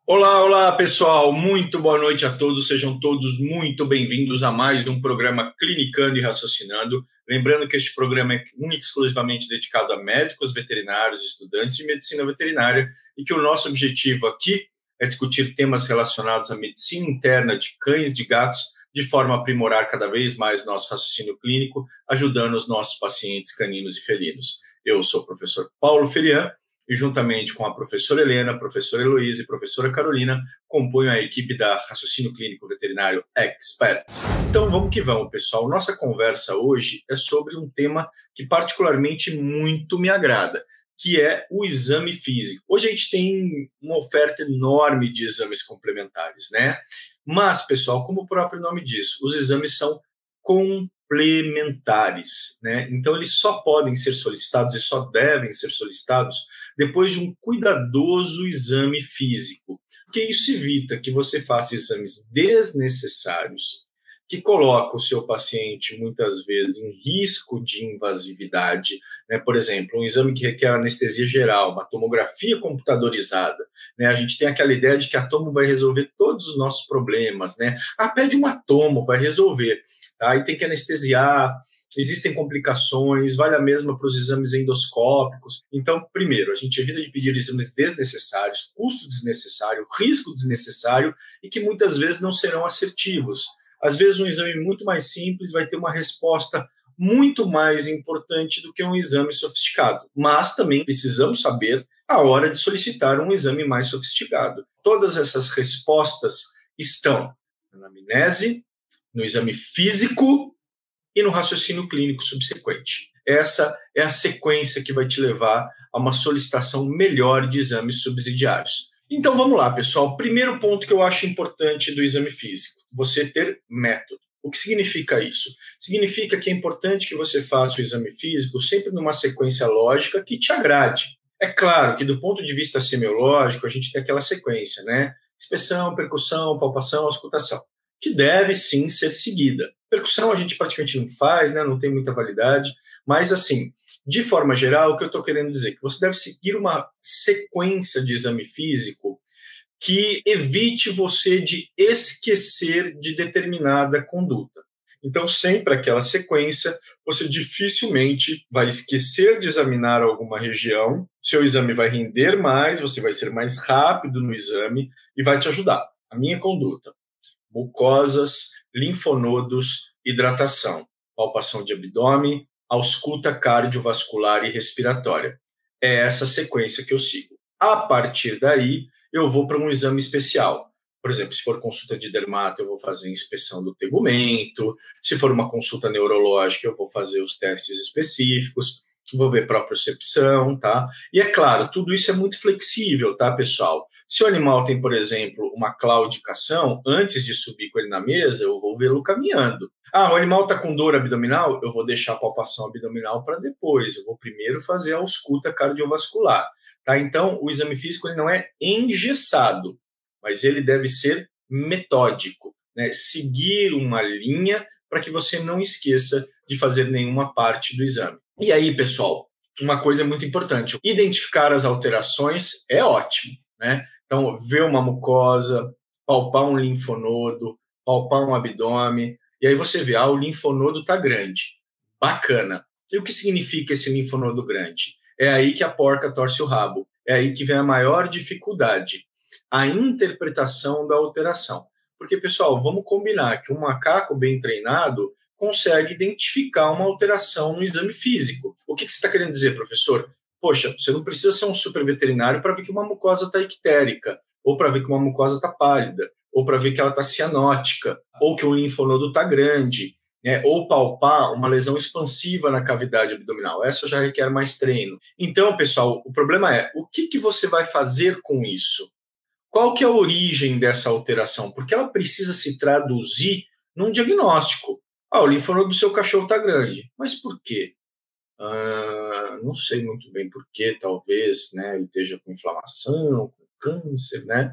Olá, olá pessoal, muito boa noite a todos, sejam todos muito bem-vindos a mais um programa Clinicando e Raciocinando. Lembrando que este programa é único e exclusivamente dedicado a médicos, veterinários, estudantes de medicina veterinária e que o nosso objetivo aqui é discutir temas relacionados à medicina interna de cães e de gatos de forma a aprimorar cada vez mais nosso raciocínio clínico, ajudando os nossos pacientes caninos e felinos. Eu sou o professor Paulo Ferian, e juntamente com a professora Helena, a professora Heloísa e a professora Carolina, componho a equipe da Raciocínio Clínico Veterinário Experts. Então vamos que vamos, pessoal. Nossa conversa hoje é sobre um tema que particularmente muito me agrada, que é o exame físico. Hoje a gente tem uma oferta enorme de exames complementares, né? Mas, pessoal, como o próprio nome diz, os exames são complementares, né? Então eles só podem ser solicitados e só devem ser solicitados depois de um cuidadoso exame físico, porque isso evita que você faça exames desnecessários, que coloca o seu paciente muitas vezes em risco de invasividade, né? Por exemplo, um exame que requer anestesia geral, uma tomografia computadorizada, né? A gente tem aquela ideia de que a tomo vai resolver todos os nossos problemas, né? Pede uma tomo, vai resolver, tá? E tem que anestesiar, existem complicações, vale a mesma para os exames endoscópicos. Então, primeiro, a gente evita de pedir exames desnecessários, custo desnecessário, risco desnecessário e que muitas vezes não serão assertivos. Às vezes, um exame muito mais simples vai ter uma resposta muito mais importante do que um exame sofisticado. Mas também precisamos saber a hora de solicitar um exame mais sofisticado. Todas essas respostas estão na anamnese, no exame físico e no raciocínio clínico subsequente. Essa é a sequência que vai te levar a uma solicitação melhor de exames subsidiários. Então vamos lá, pessoal. Primeiro ponto que eu acho importante do exame físico, você ter método. O que significa isso? Significa que é importante que você faça o exame físico sempre numa sequência lógica que te agrade. É claro que do ponto de vista semiológico, a gente tem aquela sequência, né? Inspeção, percussão, palpação, auscultação, que deve sim ser seguida. Percussão a gente praticamente não faz, né? Não tem muita validade, mas assim, de forma geral, o que eu estou querendo dizer é que você deve seguir uma sequência de exame físico que evite você de esquecer de determinada conduta. Então, sempre aquela sequência, você dificilmente vai esquecer de examinar alguma região, seu exame vai render mais, você vai ser mais rápido no exame e vai te ajudar. A minha conduta: mucosas, linfonodos, hidratação, palpação de abdômen, ausculta cardiovascular e respiratória. É essa sequência que eu sigo. A partir daí, eu vou para um exame especial. Por exemplo, se for consulta de dermato, eu vou fazer a inspeção do tegumento. Se for uma consulta neurológica, eu vou fazer os testes específicos. Vou ver propriocepção, tá? E é claro, tudo isso é muito flexível, tá, pessoal? Se o animal tem, por exemplo, uma claudicação, antes de subir com ele na mesa, eu vou vê-lo caminhando. O animal está com dor abdominal, eu vou deixar a palpação abdominal para depois. Eu vou primeiro fazer a ausculta cardiovascular. Tá? Então, o exame físico ele não é engessado, mas ele deve ser metódico, né? Seguir uma linha para que você não esqueça de fazer nenhuma parte do exame. E aí, pessoal, uma coisa muito importante: identificar as alterações é ótimo, né? Então, ver uma mucosa, palpar um linfonodo, palpar um abdômen, e aí você vê, o linfonodo está grande. Bacana. E o que significa esse linfonodo grande? É aí que a porca torce o rabo. É aí que vem a maior dificuldade, a interpretação da alteração. Porque, pessoal, vamos combinar que um macaco bem treinado consegue identificar uma alteração no exame físico. O que você está querendo dizer, professor? Poxa, você não precisa ser um super veterinário para ver que uma mucosa está ictérica, ou para ver que uma mucosa está pálida, ou para ver que ela está cianótica, ou que o linfonodo está grande, né? Ou palpar uma lesão expansiva na cavidade abdominal. Essa já requer mais treino. Então, pessoal, o problema é, o que você vai fazer com isso? Qual que é a origem dessa alteração? Porque ela precisa se traduzir num diagnóstico. O linfonodo do seu cachorro está grande. Mas por quê? Não sei muito bem por quê, talvez, né, ele esteja com inflamação, com câncer, né?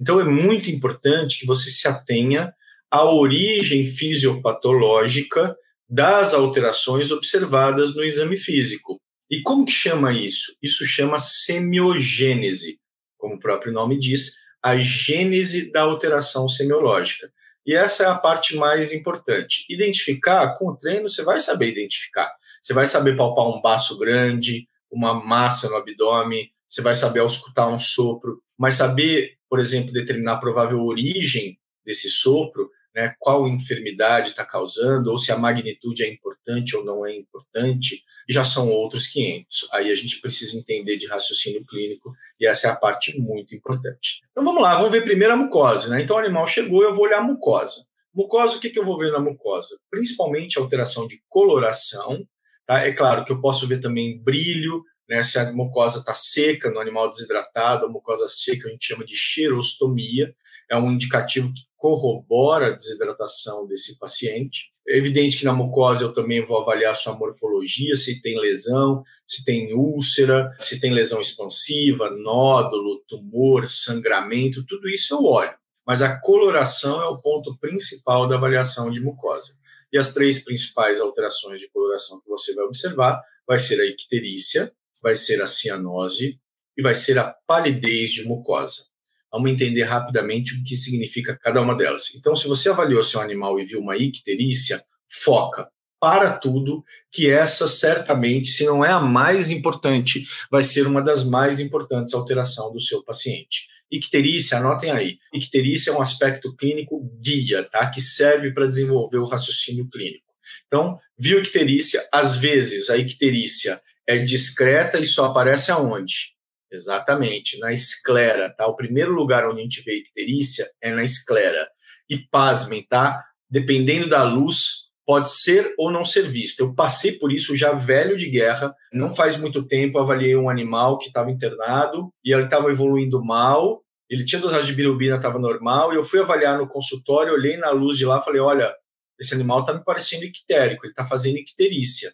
Então é muito importante que você se atenha à origem fisiopatológica das alterações observadas no exame físico. E como que chama isso? Isso chama semiogênese. Como o próprio nome diz, a gênese da alteração semiológica. E essa é a parte mais importante. Identificar, com o treino, você vai saber identificar. Você vai saber palpar um baço grande, uma massa no abdômen, você vai saber auscultar um sopro, mas saber, por exemplo, determinar a provável origem desse sopro, né, qual enfermidade está causando, ou se a magnitude é importante ou não é importante, já são outros 500. Aí a gente precisa entender de raciocínio clínico, e essa é a parte muito importante. Então vamos lá, vamos ver primeiro a mucosa, né? Então o animal chegou, eu vou olhar a mucosa. Mucosa, o que eu vou ver na mucosa? Principalmente alteração de coloração, tá? É claro que eu posso ver também brilho, né? Se a mucosa está seca no animal desidratado, a mucosa seca a gente chama de xerostomia, é um indicativo que corrobora a desidratação desse paciente. É evidente que na mucosa eu também vou avaliar sua morfologia, se tem lesão, se tem úlcera, se tem lesão expansiva, nódulo, tumor, sangramento, tudo isso eu olho. Mas a coloração é o ponto principal da avaliação de mucosa. E as 3 principais alterações de coloração que você vai observar vai ser a icterícia, vai ser a cianose e vai ser a palidez de mucosa. Vamos entender rapidamente o que significa cada uma delas. Então, se você avaliou seu animal e viu uma icterícia, foca, para tudo, que essa certamente, se não é a mais importante, vai ser uma das mais importantes alterações do seu paciente. Icterícia, anotem aí, icterícia é um aspecto clínico guia, tá? Que serve para desenvolver o raciocínio clínico. Então, viu icterícia, às vezes a icterícia é discreta e só aparece aonde? Exatamente, na esclera, tá? O primeiro lugar onde a gente vê icterícia é na esclera. E pasmem, tá? Dependendo da luz, pode ser ou não ser vista. Eu passei por isso já velho de guerra, não faz muito tempo, avaliei um animal que estava internado e ele estava evoluindo mal, ele tinha dosagem de bilirrubina, estava normal, e eu fui avaliar no consultório, olhei na luz de lá e falei, olha, esse animal está me parecendo ictérico, ele está fazendo icterícia.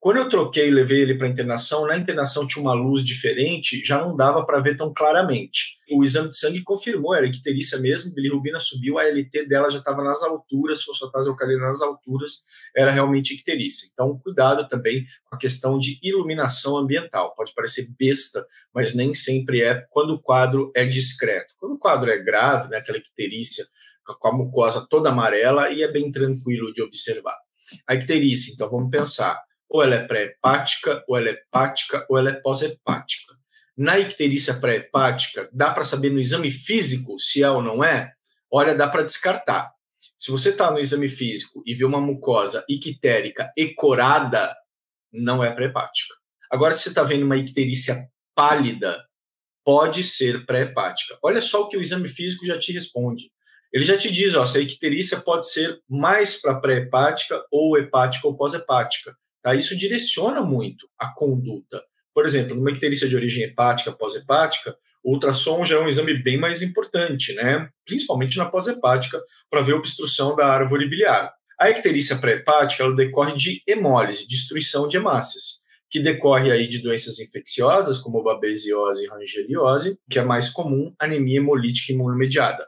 Quando eu troquei e levei ele para a internação, na internação tinha uma luz diferente, já não dava para ver tão claramente. O exame de sangue confirmou, era icterícia mesmo, bilirrubina subiu, a ALT dela já estava nas alturas, fosfatase alcalina nas alturas, era realmente icterícia. Então, cuidado também com a questão de iluminação ambiental. Pode parecer besta, mas nem sempre é quando o quadro é discreto. Quando o quadro é grave, né, aquela icterícia com a mucosa toda amarela, e é bem tranquilo de observar. A icterícia, então, vamos pensar. Ou ela é pré-hepática, ou ela é hepática, ou ela é pós-hepática. Na icterícia pré-hepática, dá para saber no exame físico se é ou não é? Olha, dá para descartar. Se você está no exame físico e vê uma mucosa ictérica ecorada, não é pré-hepática. Agora, se você está vendo uma icterícia pálida, pode ser pré-hepática. Olha só o que o exame físico já te responde. Ele já te diz, ó, se a icterícia pode ser mais para pré-hepática, ou hepática, ou pós-hepática. Tá? Isso direciona muito a conduta. Por exemplo, numa icterícia de origem hepática, pós-hepática, o ultrassom já é um exame bem mais importante, né? Principalmente na pós-hepática, para ver a obstrução da árvore biliar. A icterícia pré-hepática ela decorre de hemólise, destruição de hemácias, que decorre aí de doenças infecciosas, como babesiose e rangeliose, que é mais comum, anemia hemolítica imunomediada.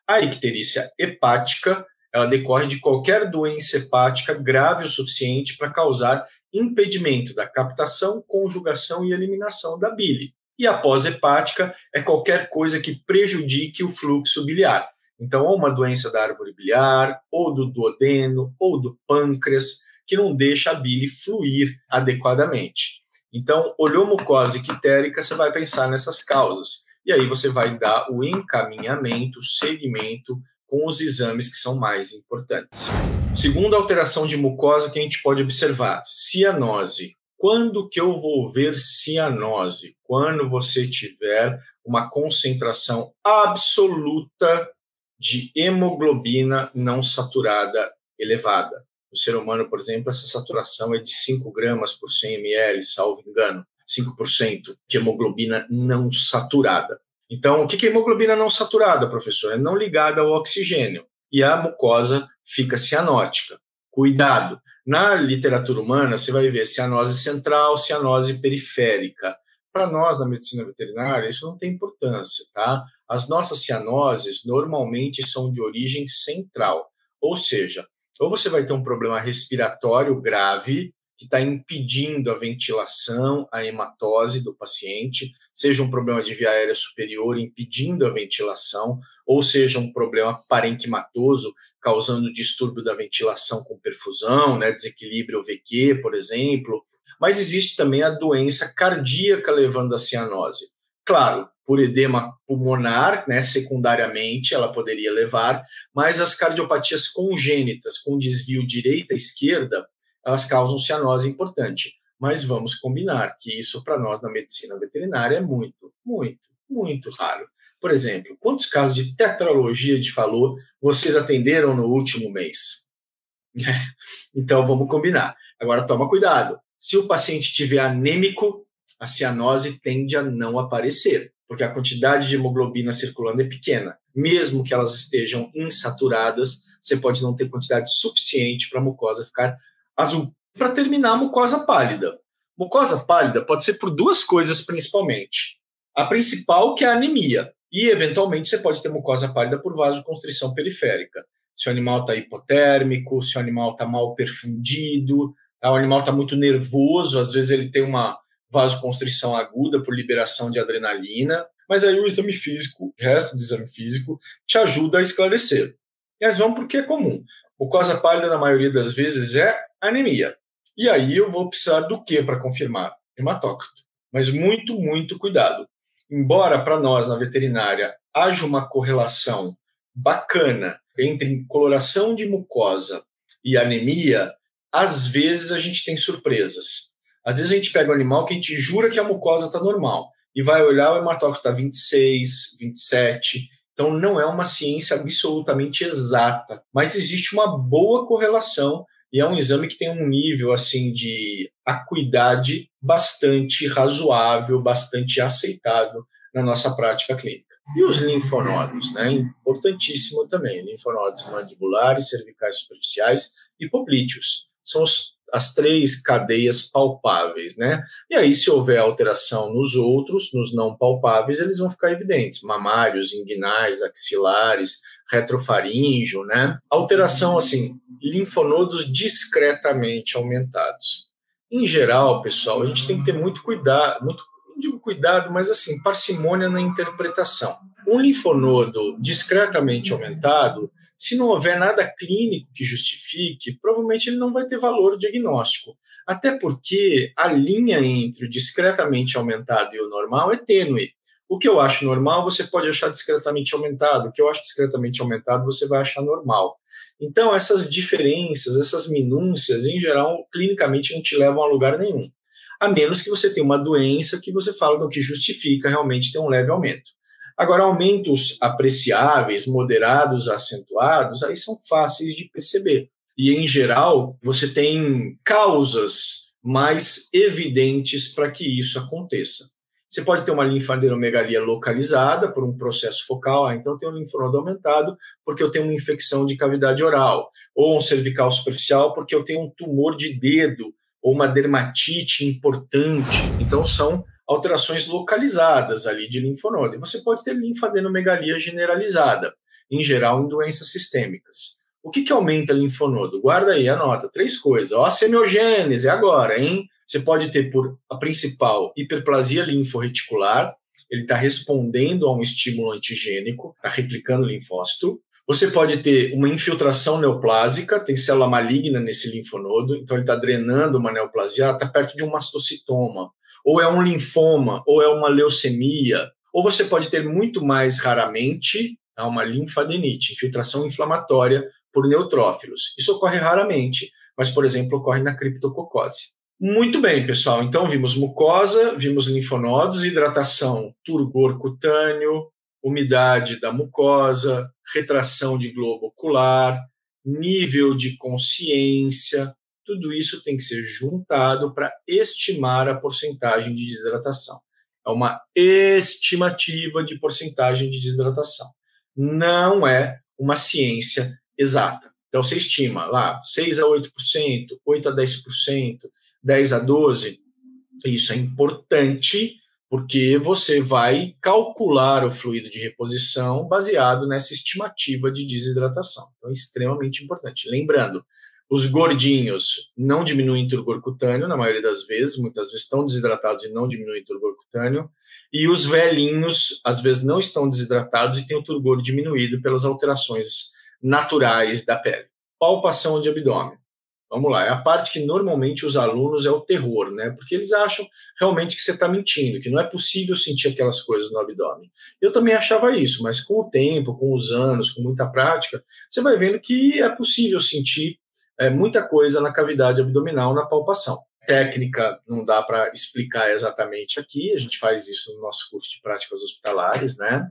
A icterícia hepática ela decorre de qualquer doença hepática grave o suficiente para causar impedimento da captação, conjugação e eliminação da bile. E a pós-hepática é qualquer coisa que prejudique o fluxo biliar. Então, ou uma doença da árvore biliar, ou do duodeno, ou do pâncreas, que não deixa a bile fluir adequadamente. Então, olhou mucosa ictérica, você vai pensar nessas causas. E aí você vai dar o encaminhamento, o segmento, com os exames que são mais importantes. Segunda alteração de mucosa que a gente pode observar, cianose. Quando que eu vou ver cianose? Quando você tiver uma concentração absoluta de hemoglobina não saturada elevada. No ser humano, por exemplo, essa saturação é de 5 gramas por 100 ml, salvo engano, 5% de hemoglobina não saturada. Então, o que é hemoglobina não saturada, professor? É não ligada ao oxigênio. E a mucosa fica cianótica. Cuidado! Na literatura humana, você vai ver cianose central, cianose periférica. Para nós, na medicina veterinária, isso não tem importância, tá? As nossas cianoses, normalmente, são de origem central. Ou seja, ou você vai ter um problema respiratório grave, que está impedindo a ventilação, a hematose do paciente, seja um problema de via aérea superior impedindo a ventilação, ou seja um problema parenquimatoso causando distúrbio da ventilação com perfusão, né, desequilíbrio VQ, por exemplo. Mas existe também a doença cardíaca levando à cianose. Claro, por edema pulmonar, né, secundariamente, ela poderia levar, mas as cardiopatias congênitas com desvio direita-esquerda, elas causam cianose importante. Mas vamos combinar que isso, para nós, na medicina veterinária, é muito, muito, muito raro. Por exemplo, quantos casos de tetralogia de Fallot vocês atenderam no último mês? Então, vamos combinar. Agora, toma cuidado. Se o paciente estiver anêmico, a cianose tende a não aparecer, porque a quantidade de hemoglobina circulando é pequena. Mesmo que elas estejam insaturadas, você pode não ter quantidade suficiente para a mucosa ficar azul. Para terminar, a mucosa pálida. Mucosa pálida pode ser por duas coisas principalmente. A principal, que é a anemia. E, eventualmente, você pode ter mucosa pálida por vasoconstrição periférica. Se o animal está hipotérmico, se o animal está mal perfundido, o animal está muito nervoso, às vezes ele tem uma vasoconstrição aguda por liberação de adrenalina, mas aí o exame físico, o resto do exame físico, te ajuda a esclarecer. E nós vamos porque é comum. Mucosa pálida, na maioria das vezes, é anemia. E aí eu vou precisar do que para confirmar? Hematócrito. Mas muito, muito cuidado. Embora para nós, na veterinária, haja uma correlação bacana entre coloração de mucosa e anemia, às vezes a gente tem surpresas. Às vezes a gente pega um animal que a gente jura que a mucosa está normal e vai olhar, o hematócrito está 26, 27. Então não é uma ciência absolutamente exata, mas existe uma boa correlação e é um exame que tem um nível assim de acuidade bastante razoável, bastante aceitável na nossa prática clínica. E os linfonodos, né? Importantíssimo também, linfonodos mandibulares, cervicais superficiais e hipoplíteos. São as três cadeias palpáveis, né? E aí, se houver alteração nos outros, nos não palpáveis, eles vão ficar evidentes. Mamários, inguinais, axilares, retrofaríngeo, né? Alteração, assim, linfonodos discretamente aumentados. Em geral, pessoal, a gente tem que ter muito cuidado, não digo cuidado, mas assim, parcimônia na interpretação. Um linfonodo discretamente aumentado, se não houver nada clínico que justifique, provavelmente ele não vai ter valor diagnóstico. Até porque a linha entre o discretamente aumentado e o normal é tênue. O que eu acho normal, você pode achar discretamente aumentado. O que eu acho discretamente aumentado, você vai achar normal. Então, essas diferenças, essas minúcias, em geral, clinicamente não te levam a lugar nenhum. A menos que você tenha uma doença que você fala do que justifica realmente ter um leve aumento. Agora, aumentos apreciáveis, moderados, acentuados, aí são fáceis de perceber. E, em geral, você tem causas mais evidentes para que isso aconteça. Você pode ter uma linfadenomegalia localizada por um processo focal, então eu tenho um linfonodo aumentado porque eu tenho uma infecção de cavidade oral, ou um cervical superficial porque eu tenho um tumor de dedo, ou uma dermatite importante. Então, são alterações localizadas ali de linfonodo. E você pode ter linfadenomegalia generalizada, em geral em doenças sistêmicas. O que aumenta linfonodo? Guarda aí, anota. 3 coisas. Ó, a semiogênese agora, hein? Você pode ter por a principal hiperplasia linforreticular, ele está respondendo a um estímulo antigênico, está replicando o linfócito. Você pode ter uma infiltração neoplásica, tem célula maligna nesse linfonodo, então ele está drenando uma neoplasia, está perto de um mastocitoma, ou é um linfoma, ou é uma leucemia, ou você pode ter muito mais raramente uma linfadenite, infiltração inflamatória por neutrófilos. Isso ocorre raramente, mas, por exemplo, ocorre na criptococose. Muito bem, pessoal. Então, vimos mucosa, vimos linfonodos, hidratação, turgor cutâneo, umidade da mucosa, retração de globo ocular, nível de consciência, tudo isso tem que ser juntado para estimar a porcentagem de desidratação. É uma estimativa de porcentagem de desidratação. Não é uma ciência exata. Então, você estima lá 6 a 8%, 8 a 10%, 10 a 12%. Isso é importante porque você vai calcular o fluido de reposição baseado nessa estimativa de desidratação. Então, é extremamente importante. Lembrando, Os gordinhos não diminuem o turgor cutâneo, na maioria das vezes, muitas vezes estão desidratados e não diminuem o turgor cutâneo. E os velhinhos, às vezes, não estão desidratados e têm o turgor diminuído pelas alterações naturais da pele. Palpação de abdômen. Vamos lá, é a parte que normalmente os alunos é o terror, né? Porque eles acham realmente que você está mentindo, que não é possível sentir aquelas coisas no abdômen. Eu também achava isso, mas com o tempo, com os anos, com muita prática, você vai vendo que é possível sentir muita coisa na cavidade abdominal na palpação. Técnica não dá para explicar exatamente aqui, a gente faz isso no nosso curso de práticas hospitalares, né?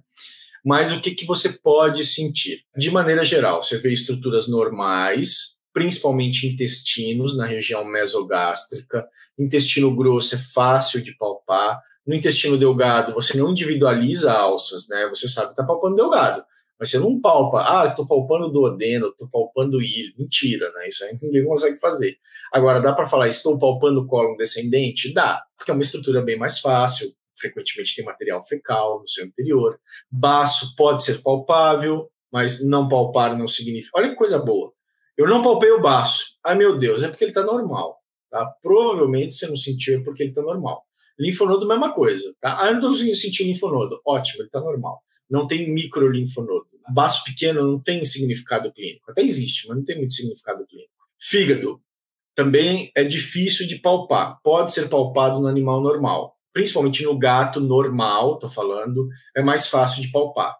Mas o que você pode sentir? De maneira geral, você vê estruturas normais, principalmente intestinos, na região mesogástrica. Intestino grosso é fácil de palpar. No intestino delgado, você não individualiza alças, né? Você sabe que está palpando delgado, mas você não palpa. Estou palpando duodeno, estou palpando ilho. Mentira, né? Isso aí ninguém consegue fazer. Agora, dá para falar, estou palpando o cólon descendente? Dá, porque é uma estrutura bem mais fácil. Frequentemente tem material fecal no seu interior. Baço pode ser palpável, mas não palpar não significa... Olha que coisa boa. Eu não palpei o baço. Ai, meu Deus, é porque ele está normal. Tá? Provavelmente você não sentiu é porque ele está normal. Linfonodo, mesma coisa. Tá? Eu não estou sentindo linfonodo. Ótimo, ele está normal. Não tem microlinfonodo. Baço pequeno não tem significado clínico. Até existe, mas não tem muito significado clínico. Fígado. Também é difícil de palpar. Pode ser palpado no animal normal. Principalmente no gato normal, estou falando, é mais fácil de palpar.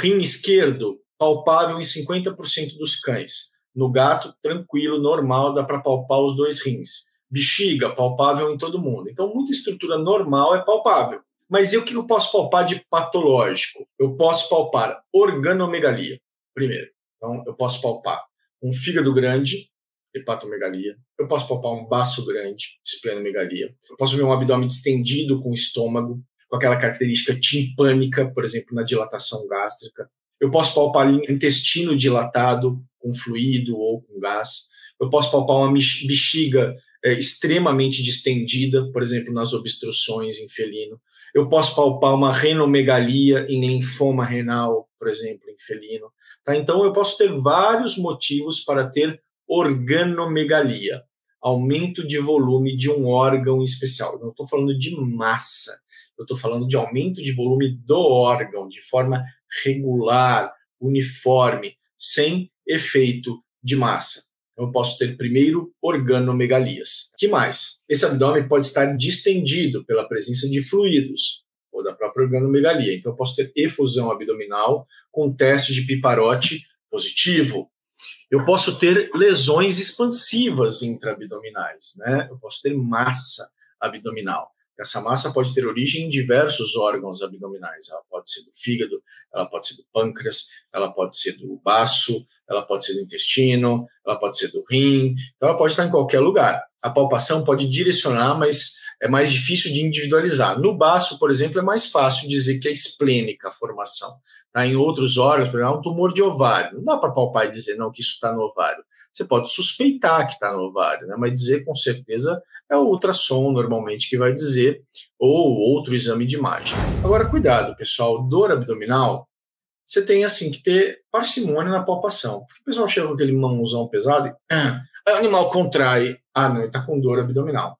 Rim esquerdo, palpável em 50% dos cães. No gato, tranquilo, normal, dá para palpar os dois rins. Bexiga, palpável em todo mundo. Então, muita estrutura normal é palpável. Mas e o que eu posso palpar de patológico? Eu posso palpar organomegalia, primeiro. Então, eu posso palpar um fígado grande, hepatomegalia. Eu posso palpar um baço grande, esplenomegalia. Eu posso ver um abdômen distendido com estômago, com aquela característica timpânica, por exemplo, na dilatação gástrica. Eu posso palpar intestino dilatado, com fluido ou com gás. Eu posso palpar uma bexiga extremamente distendida, por exemplo, nas obstruções em felino. Eu posso palpar uma renomegalia em linfoma renal, por exemplo, em felino. Tá? Então, eu posso ter vários motivos para ter organomegalia, aumento de volume de um órgão especial. Não estou falando de massa, eu estou falando de aumento de volume do órgão, de forma regular, uniforme, sem efeito de massa. Eu posso ter, primeiro, organomegalias. Que mais? Esse abdômen pode estar distendido pela presença de fluidos, ou da própria organomegalia. Então, eu posso ter efusão abdominal com teste de Piparotti positivo. Eu posso ter lesões expansivas intraabdominais, né? Eu posso ter massa abdominal. Essa massa pode ter origem em diversos órgãos abdominais. Ela pode ser do fígado, ela pode ser do pâncreas, ela pode ser do baço, ela pode ser do intestino, ela pode ser do rim. Então, ela pode estar em qualquer lugar. A palpação pode direcionar, mas é mais difícil de individualizar. No baço, por exemplo, é mais fácil dizer que é esplênica a formação. Tá? Em outros órgãos, por exemplo, um tumor de ovário. Não dá para palpar e dizer, não, que isso está no ovário. Você pode suspeitar que está no ovário, né? Mas dizer com certeza é o ultrassom normalmente que vai dizer, ou outro exame de imagem. Agora, cuidado, pessoal, dor abdominal, você tem assim que ter parcimônia na palpação. Porque o pessoal chega com aquele mãozão pesado e aí o animal contrai. Não, ele está com dor abdominal.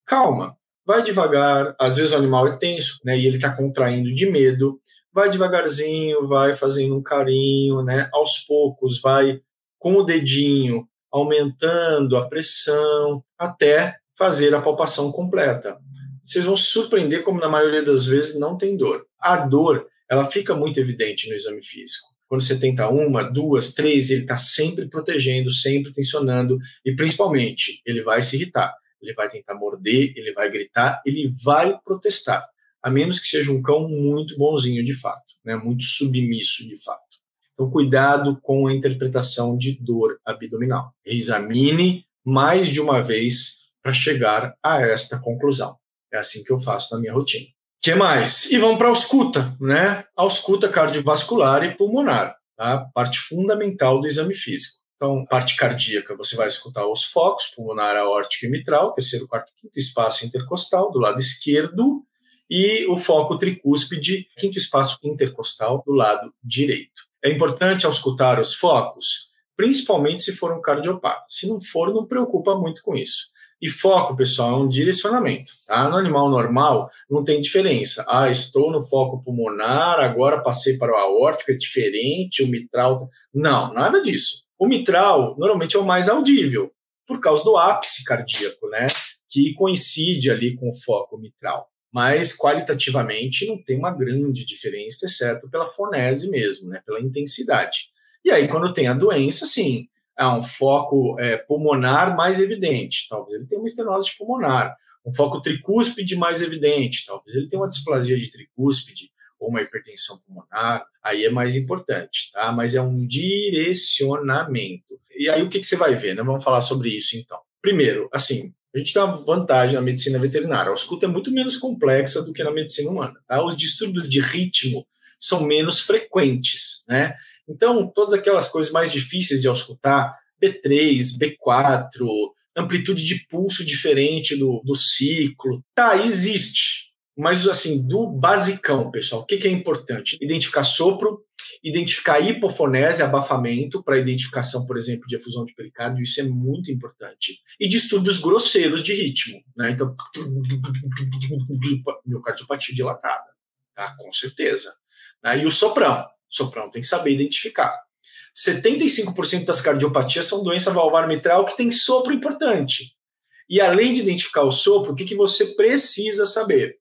Calma, vai devagar. Às vezes o animal é tenso, né? E ele está contraindo de medo. Vai devagarzinho, vai fazendo um carinho, né? Aos poucos, vai com o dedinho aumentando a pressão até fazer a palpação completa. Vocês vão se surpreender como na maioria das vezes não tem dor. A dor, ela fica muito evidente no exame físico. Quando você tenta uma, duas, três, ele está sempre protegendo, sempre tensionando e principalmente ele vai se irritar, ele vai tentar morder, ele vai gritar, ele vai protestar, a menos que seja um cão muito bonzinho de fato, né? Muito submisso de fato. Então, cuidado com a interpretação de dor abdominal. Examine mais de uma vez para chegar a esta conclusão. É assim que eu faço na minha rotina. O que mais? E vamos para a ausculta, né? A ausculta cardiovascular e pulmonar, tá? Parte fundamental do exame físico. Então, parte cardíaca, você vai escutar os focos, pulmonar, aórtica e mitral, terceiro, quarto, quinto espaço intercostal, do lado esquerdo, e o foco tricúspide, quinto espaço intercostal, do lado direito. É importante auscultar os focos, principalmente se for um cardiopata. Se não for, não preocupa muito com isso. E foco, pessoal, é um direcionamento. Tá? No animal normal, não tem diferença. Estou no foco pulmonar, agora passei para o aórtico, é diferente, o mitral... Não, nada disso. O mitral, normalmente, é o mais audível, por causa do ápice cardíaco, né? Que coincide ali com o foco mitral. Mas, qualitativamente, não tem uma grande diferença, exceto pela fonese mesmo, né? Pela intensidade. E aí, quando tem a doença, sim, há um foco pulmonar mais evidente, talvez ele tenha uma estenose pulmonar, um foco tricúspide mais evidente, talvez ele tenha uma displasia de tricúspide ou uma hipertensão pulmonar, aí é mais importante, tá? Mas é um direcionamento. E aí o que você vai ver, né? Vamos falar sobre isso, então. Primeiro, assim, a gente tem uma vantagem na medicina veterinária, a ausculta é muito menos complexa do que na medicina humana, tá? Os distúrbios de ritmo são menos frequentes, né? Então, todas aquelas coisas mais difíceis de auscultar, B3, B4, amplitude de pulso diferente do ciclo, existe. Mas, assim, do basicão, pessoal, o que é importante? Identificar sopro, identificar hipofonese, abafamento, para identificação, por exemplo, de efusão de pericárdio, isso é muito importante. E distúrbios grosseiros de ritmo, né? Então, miocardiopatia dilatada, tá? Com certeza. E o soprão tem que saber identificar. 75% das cardiopatias são doença valvar mitral que tem sopro importante. E além de identificar o sopro, o que você precisa saber?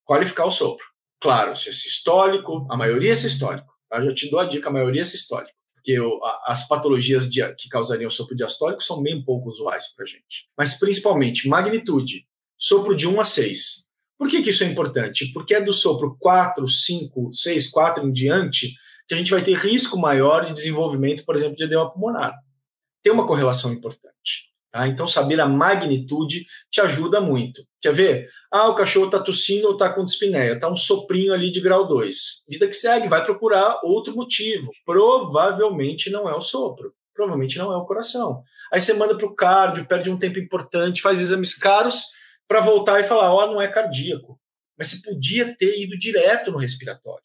Qualificar o sopro. Claro, se é sistólico, a maioria é sistólico. Eu já te dou a dica, a maioria é sistólico. Porque as patologias que causariam sopro diastólico são bem pouco usuais para a gente. Mas principalmente magnitude, sopro de 1 a 6. Por que isso é importante? Porque é do sopro 4, 5, 6, 4 em diante que a gente vai ter risco maior de desenvolvimento, por exemplo, de edema pulmonar. Tem uma correlação importante. Tá? Então, saber a magnitude te ajuda muito. Quer ver? O cachorro está tossindo ou está com dispneia. Está um soprinho ali de grau 2. Vida que segue, vai procurar outro motivo. Provavelmente não é o sopro. Provavelmente não é o coração. Aí você manda para o cardio, perde um tempo importante, faz exames caros para voltar e falar, não é cardíaco. Mas você podia ter ido direto no respiratório.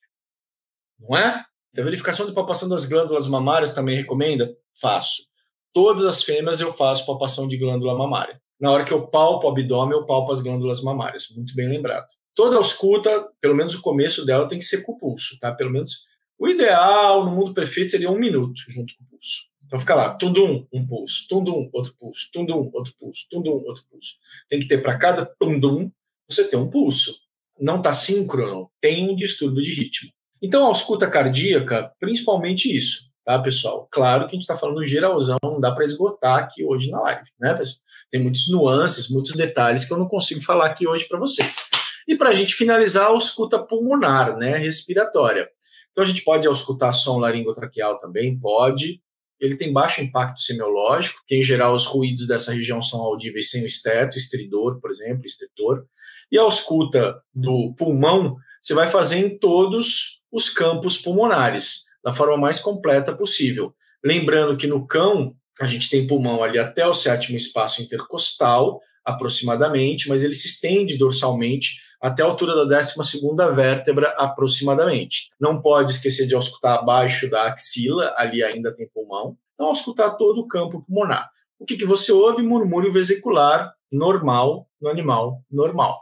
Não é? A verificação de palpação das glândulas mamárias também recomenda? Faço. Todas as fêmeas eu faço palpação de glândula mamária. Na hora que eu palpo o abdômen, eu palpo as glândulas mamárias. Muito bem lembrado. Toda ausculta, pelo menos o começo dela, tem que ser com o pulso, tá? Pelo menos o ideal, no mundo perfeito, seria 1 minuto junto com o pulso. Então fica lá, tundum, um pulso, tundum, outro pulso, tundum, outro pulso, tundum, outro pulso. Tem que ter para cada tundum, você ter um pulso. Não está síncrono, tem um distúrbio de ritmo. Então, a ausculta cardíaca, principalmente isso, tá, pessoal? Claro que a gente está falando geralzão, não dá para esgotar aqui hoje na live, né, pessoal? Tem muitas nuances, muitos detalhes que eu não consigo falar aqui hoje para vocês. E para a gente finalizar, a ausculta pulmonar, né, respiratória. Então, a gente pode auscultar som laringotraqueal também, pode. Ele tem baixo impacto semiológico, que em geral os ruídos dessa região são audíveis sem o esteto, estridor, por exemplo, estetor. E a ausculta do pulmão, você vai fazer em todos os campos pulmonares, da forma mais completa possível. Lembrando que no cão, a gente tem pulmão ali até o 7º espaço intercostal, aproximadamente, mas ele se estende dorsalmente até a altura da 12ª vértebra, aproximadamente. Não pode esquecer de auscultar abaixo da axila, ali ainda tem pulmão. Então, auscultar todo o campo pulmonar. O que você ouve? Murmúrio vesicular normal no animal normal.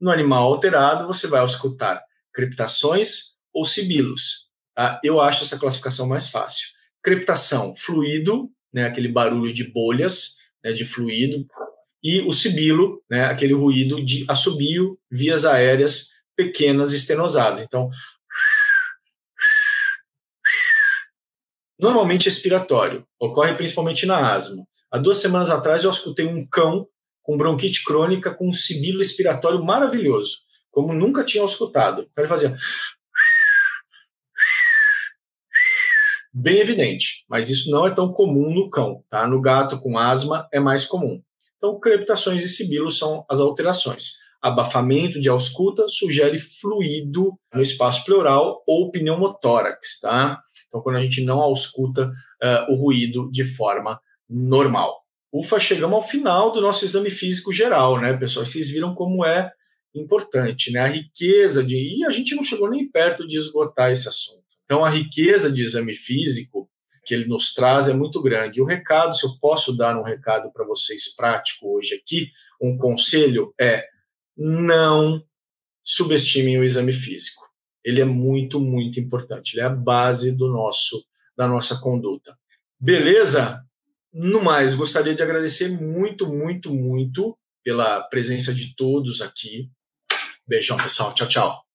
No animal alterado, você vai auscultar crepitações ou sibilos. Tá? Eu acho essa classificação mais fácil. Crepitação, fluido, né, aquele barulho de bolhas, né, de fluido, e o sibilo, né, aquele ruído de assobio, vias aéreas pequenas estenosadas. Então, normalmente expiratório, ocorre principalmente na asma. Há 2 semanas atrás eu auscultei um cão com bronquite crônica com um sibilo expiratório maravilhoso, como nunca tinha auscultado. Então ele fazia bem evidente, mas isso não é tão comum no cão, tá? No gato com asma é mais comum. Então, crepitações e sibilos são as alterações. Abafamento de ausculta sugere fluido no espaço pleural ou pneumotórax, tá? Então, quando a gente não ausculta o ruído de forma normal. Ufa, chegamos ao final do nosso exame físico geral, né, pessoal? Vocês viram como é importante, né? A riqueza e a gente não chegou nem perto de esgotar esse assunto. Então, a riqueza de exame físico que ele nos traz é muito grande. O recado, se eu posso dar um recado para vocês prático hoje aqui, um conselho é: não subestimem o exame físico. Ele é muito, muito importante. Ele é a base da nossa conduta. Beleza? No mais, gostaria de agradecer muito, muito, muito pela presença de todos aqui. Beijão, pessoal. Tchau, tchau.